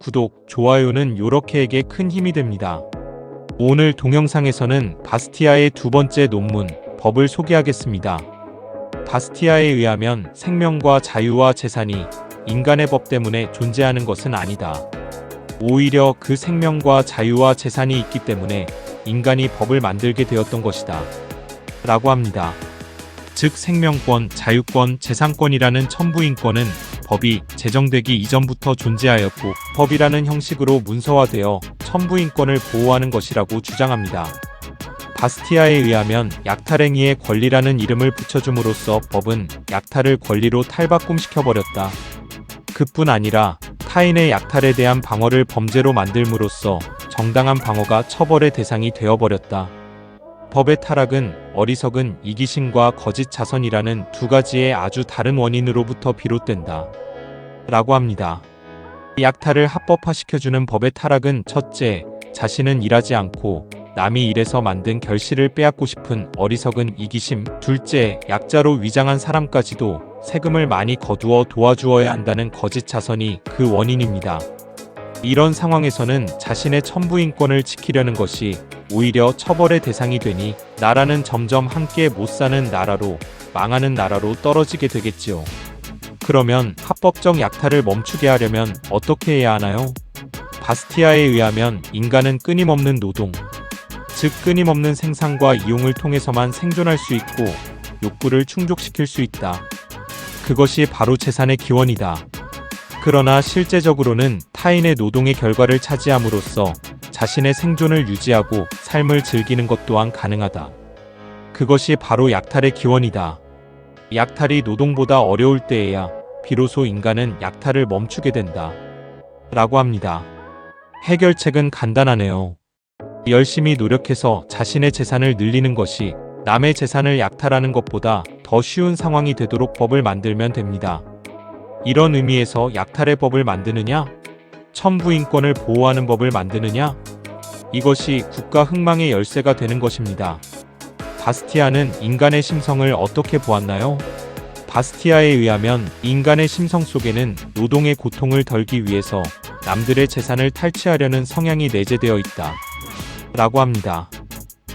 구독, 좋아요는 요렇게에게 큰 힘이 됩니다. 오늘 동영상에서는 바스티아의 두 번째 논문, 법을 소개하겠습니다. 바스티아에 의하면 생명과 자유와 재산이 인간의 법 때문에 존재하는 것은 아니다. 오히려 그 생명과 자유와 재산이 있기 때문에 인간이 법을 만들게 되었던 것이다. 라고 합니다. 즉 생명권, 자유권, 재산권이라는 천부인권은 법이 제정되기 이전부터 존재하였고 법이라는 형식으로 문서화되어 천부인권을 보호하는 것이라고 주장합니다. 바스티아에 의하면 약탈행위의 권리라는 이름을 붙여줌으로써 법은 약탈을 권리로 탈바꿈시켜버렸다. 그뿐 아니라 타인의 약탈에 대한 방어를 범죄로 만들므로써 정당한 방어가 처벌의 대상이 되어버렸다. 법의 타락은 어리석은 이기심과 거짓 자선이라는 두 가지의 아주 다른 원인으로부터 비롯된다. 라고 합니다. 약탈을 합법화시켜주는 법의 타락은 첫째, 자신은 일하지 않고 남이 일해서 만든 결실을 빼앗고 싶은 어리석은 이기심. 둘째, 약자로 위장한 사람까지도 세금을 많이 거두어 도와주어야 한다는 거짓 자선이 그 원인입니다. 이런 상황에서는 자신의 천부인권을 지키려는 것이 오히려 처벌의 대상이 되니 나라는 점점 함께 못 사는 나라로, 망하는 나라로 떨어지게 되겠지요. 그러면 합법적 약탈을 멈추게 하려면 어떻게 해야 하나요? 바스티아에 의하면 인간은 끊임없는 노동, 즉 끊임없는 생산과 이용을 통해서만 생존할 수 있고 욕구를 충족시킬 수 있다. 그것이 바로 재산의 기원이다. 그러나 실제적으로는 타인의 노동의 결과를 차지함으로써 자신의 생존을 유지하고 삶을 즐기는 것 또한 가능하다. 그것이 바로 약탈의 기원이다. 약탈이 노동보다 어려울 때에야 비로소 인간은 약탈을 멈추게 된다. 라고 합니다. 해결책은 간단하네요. 열심히 노력해서 자신의 재산을 늘리는 것이 남의 재산을 약탈하는 것보다 더 쉬운 상황이 되도록 법을 만들면 됩니다. 이런 의미에서 약탈의 법을 만드느냐? 천부인권을 보호하는 법을 만드느냐? 이것이 국가 흥망의 열쇠가 되는 것입니다. 바스티아는 인간의 심성을 어떻게 보았나요? 바스티아에 의하면 인간의 심성 속에는 노동의 고통을 덜기 위해서 남들의 재산을 탈취하려는 성향이 내재되어 있다. 라고 합니다.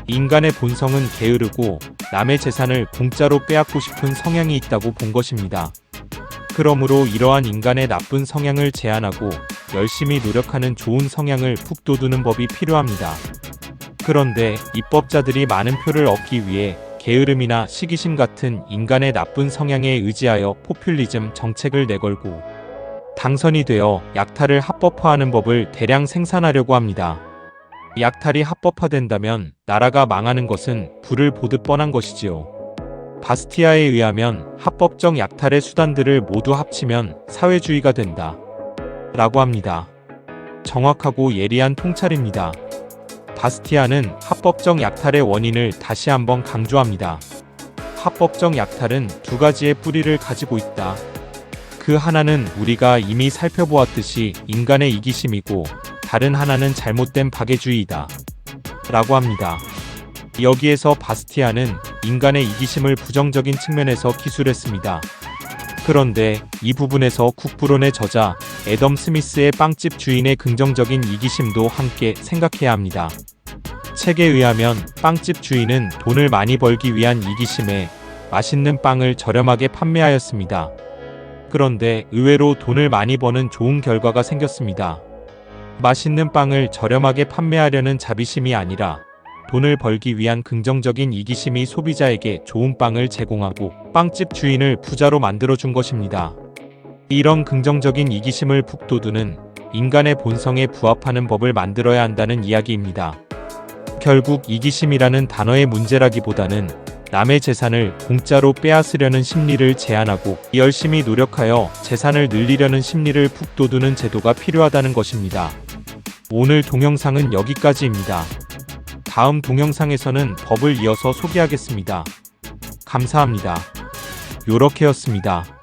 인간의 본성은 게으르고 남의 재산을 공짜로 빼앗고 싶은 성향이 있다고 본 것입니다. 그러므로 이러한 인간의 나쁜 성향을 제한하고 열심히 노력하는 좋은 성향을 북돋우는 법이 필요합니다. 그런데 입법자들이 많은 표를 얻기 위해 게으름이나 시기심 같은 인간의 나쁜 성향에 의지하여 포퓰리즘 정책을 내걸고 당선이 되어 약탈을 합법화하는 법을 대량 생산하려고 합니다. 약탈이 합법화된다면 나라가 망하는 것은 불을 보듯 뻔한 것이지요. 바스티아에 의하면 합법적 약탈의 수단들을 모두 합치면 사회주의가 된다. 라고 합니다. 정확하고 예리한 통찰입니다. 바스티아는 합법적 약탈의 원인을 다시 한번 강조합니다. 합법적 약탈은 두 가지의 뿌리를 가지고 있다. 그 하나는 우리가 이미 살펴보았듯이 인간의 이기심이고 다른 하나는 잘못된 박애주의이다. 라고 합니다. 여기에서 바스티아는 인간의 이기심을 부정적인 측면에서 기술했습니다. 그런데 이 부분에서 국부론의 저자 애덤 스미스의 빵집 주인의 긍정적인 이기심도 함께 생각해야 합니다. 책에 의하면 빵집 주인은 돈을 많이 벌기 위한 이기심에 맛있는 빵을 저렴하게 판매하였습니다. 그런데 의외로 돈을 많이 버는 좋은 결과가 생겼습니다. 맛있는 빵을 저렴하게 판매하려는 자비심이 아니라 돈을 벌기 위한 긍정적인 이기심이 소비자에게 좋은 빵을 제공하고 빵집 주인을 부자로 만들어준 것입니다. 이런 긍정적인 이기심을 북돋우는 인간의 본성에 부합하는 법을 만들어야 한다는 이야기입니다. 결국 이기심이라는 단어의 문제라기보다는 남의 재산을 공짜로 빼앗으려는 심리를 제한하고 열심히 노력하여 재산을 늘리려는 심리를 북돋우는 제도가 필요하다는 것입니다. 오늘 동영상은 여기까지입니다. 다음 동영상에서는 법을 이어서 소개하겠습니다. 감사합니다. 요렇게였습니다.